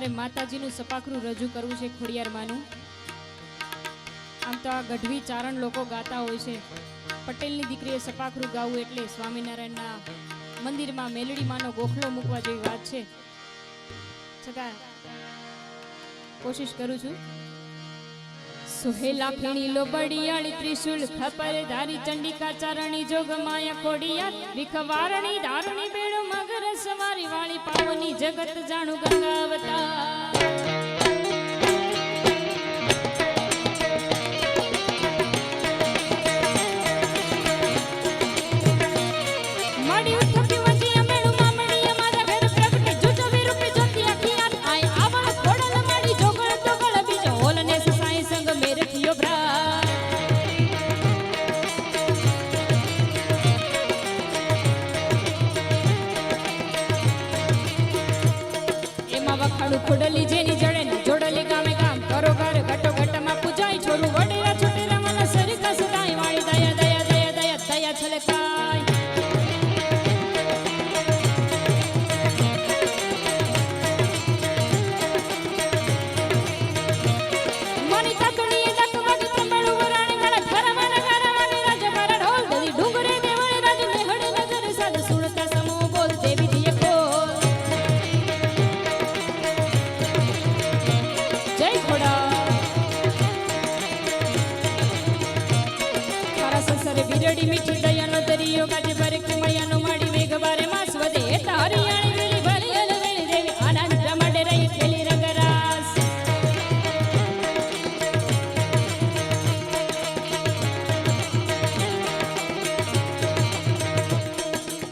મારે માતાજીનું સપાખરું રજૂ કરવું છે ખોડિયાર માનું। આમ તો આ ગઢવી ચારણ લોકો ગાતા હોય છે, પટેલની દીકરીએ સપાખરું ગાવું એટલે સ્વામિનારાયણના મંદિરમાં મેલડી માનો ગોખલો મૂકવા જેવી વાત છે, છતાં કોશિશ કરું છું। સુહેલા ફીણીલો બડિયાળી ત્રિશુલ ખપર ધારી ચંડિકા ચારણી જોગ માયા ખોડિયાર વિખવારણી ધારણી બેડો મગર સવારી વાળી પાવની જગત જાણુ ગંગાવતાર। ખોડલી જેની જડે ને જોડલી ગામે ગામ કરો ઘર ઘટો ઘટમાં પૂજાય છોરું વડેરા છોટેરા મને સરકા સદાય વાળી દયા દયા દયા દયા દયા છલકાય। મની તકની તક મગ તંબળુ વરાણ ગળ ફરવન ગરવન રાજ પર ઢોલ દલી ડુંગરે દેવળે રાજ મેહડ નગર સાદ સુરતા સમો બોલ દેવી દિયે કો बिरड़ी मीठी दयानो दरियो गाज भर के मयानो माड़ी वेग बारे मास वदे तारियाणी वेली भरी अलवेली देवी आनंद रमड रही खेली रंगरास।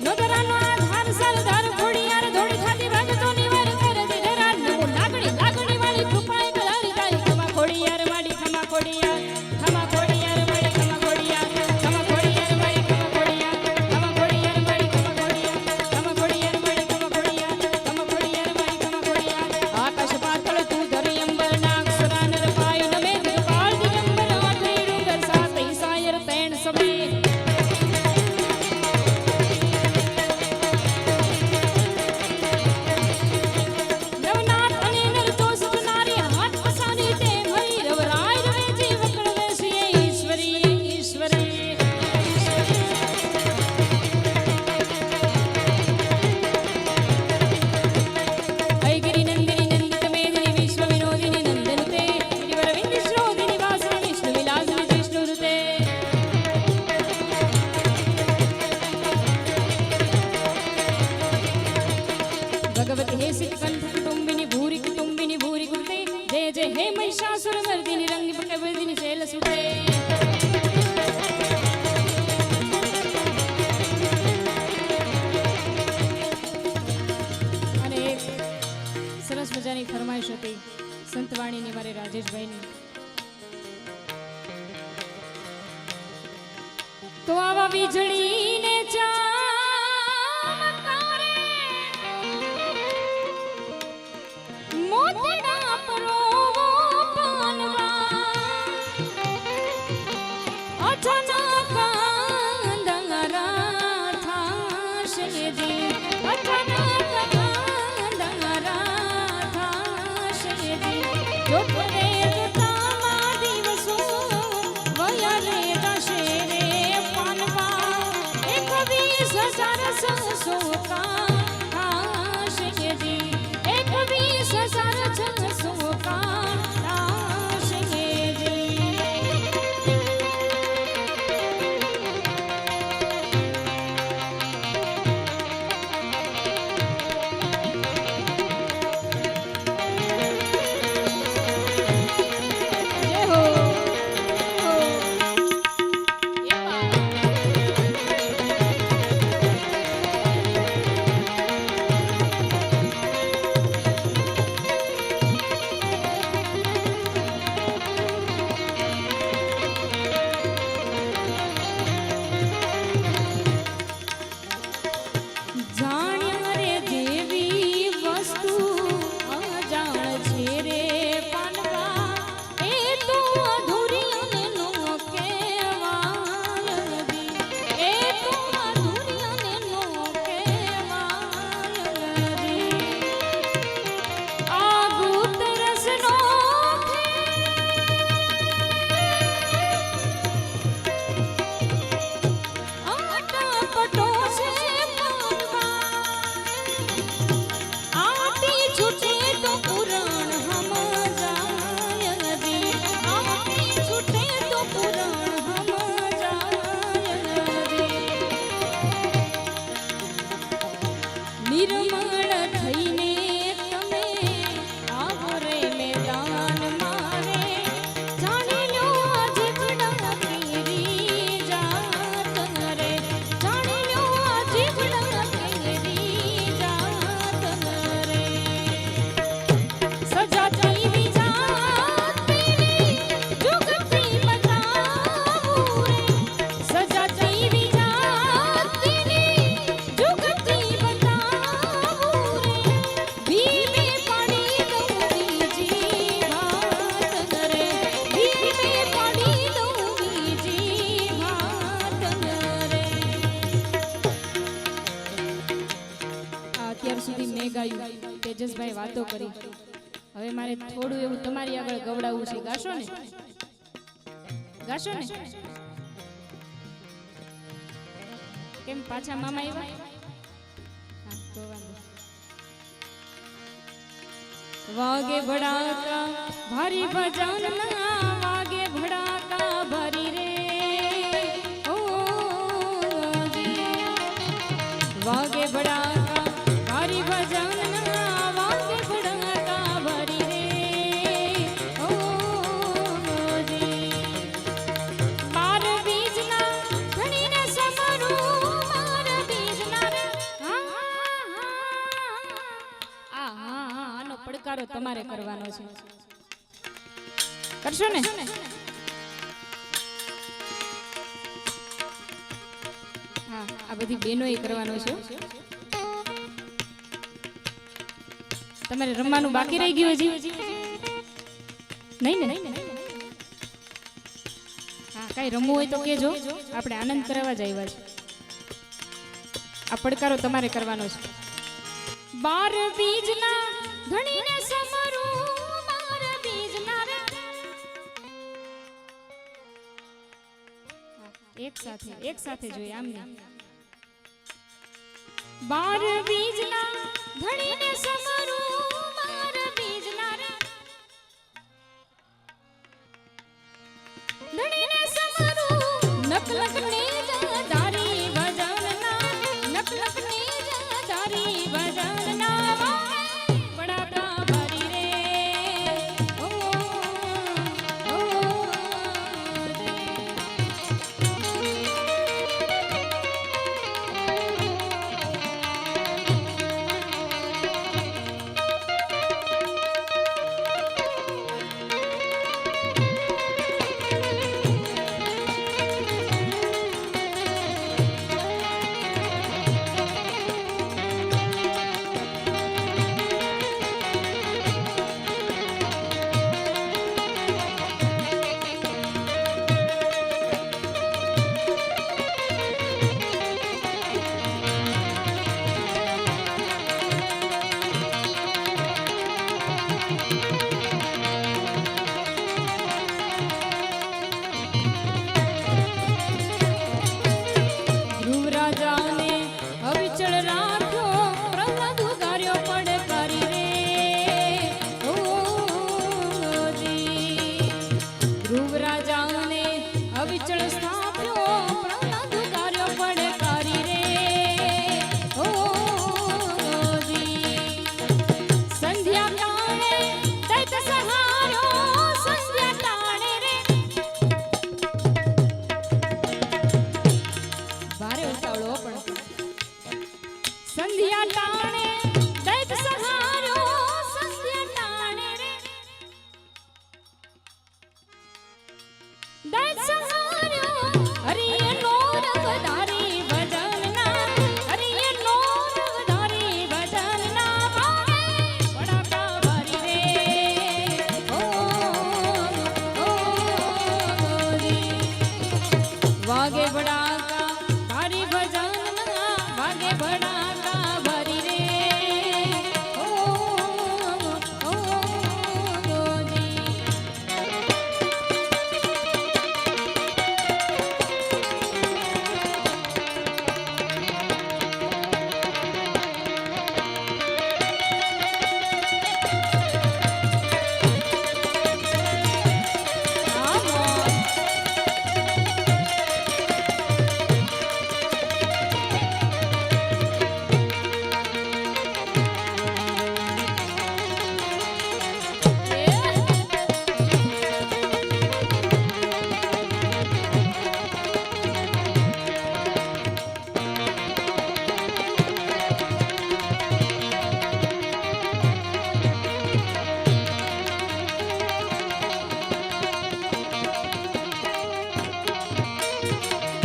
नोदरानो आधार सरदार घोड़ियार धोड़ी खाती भागतो निवर कर दे धरार नमो नागणी लागणी वाली कृपाए कलारी तारी खमा घोड़ियार माड़ी खमा घोड़ियार खमा घोड़ियार माड़ी खमा घोड़ियार खमा घोड़ियार माड़ी खमा घोड़ियार खमा घोड़ियार माड़ी खमा घोड़ियार खमा घोड़ियार माड़ी खमा घोड़ियार खमा घोड़ियार माड़ी खमा घोड़ियार। आकाश पातळ तू धरी अंबर नाग सुरानर पाय नमे दिगपाल दिगंबर आठे डूंगर सातै सायर तैण समय नवनाथ अने नरतोष नारी हाथ पसारी ते भैरव राय रवे जीवकण वेसिये ईश्वरी ईश्वरी। ऐगिरि नंदिनी नंदित मेदिनी विश्व विनोदिनी नंदनुते गिरिवर विंध्यश्रोदिनी वासिनी विष्णु विलासिनी जिष्णुरुते। भगवती हे सिकंठ कुटुंबिनी भूरि कुटुंबिनी भूरि गुरुते जय जय हे महिषासुर मर्दिनी रंगी पटवर्दिनी शैलसुते। અને એક સરસ મજાની ફરમાઈશ હતી સંતવાણીની મારે રાજેશભાઈની। તો આવા વીજળીને ચમકારે મોતડા પરોવો પાનવા અચાનક અંધારા થાશે જી અચાનક અંધારા થાશે જી જોતરે જોતામાં દિવસો વયા રે દશે રે પાનવા 21,000 સોકા થાશે જી 21,000 સોકા થાશે જી। જય હો હો એ બા નિર્મળ થઈને તમે આવો રે મેદાન મારે જાણી લો આજે ઘડા કેરી જાત રે જાણી લો આજે ઘડા કેરી જાત રે સજાતી વિજાત પેલી જુગતી બતાવું રે સજાતી વિજાત પેલી જુગતી બતાવું રે ભીમે પાડી દઉં બીજી વાત રે ભીમે પાડી દઉં બીજી વાત રે અત્યાર સુધી મેં ગાયું તેજસભાઈ વાતો કરી હવે મારે થોડું એવું તમારી આગળ ગવડાવવું છે ગાશો ને કેમ પાછા મામા આવ્યા હા તો વાંધો વાગે ભડાકા ભારી ભજનના વાગે ભડાકા ભરી રે ઓ વાગે ભડાકા ભારી ભજનના વાગે ભડાકા ભરી રે ઓ બાર બીજના ઘણીને સમરું બાર બીજના રે આનો પડકારો તમારે કરવાનો છે કરશો ને હા આ બધી બહેનોએ કરવાનો છે તમારે રમવાનું બાકી રહી ગયું હજી નહીં ને હા કઈ રમવું હોય તો કેજો આપણે આનંદ કરાવવા જ આવ્યા છે આ પડકારો તમારે કરવાનો છે બાર બીજના ઘણીને સમરું બાર બીજના રે એક સાથે જોઈએ આમ નહીં બાર બીજના ઘણીને સમરું બાર બીજના રે ઘણીને સમરું નકલક ને ધારી ભજનના નકલક ને ધારી ભજનના બડાકા ભરી રે ઓ સંધ્યા ટાણે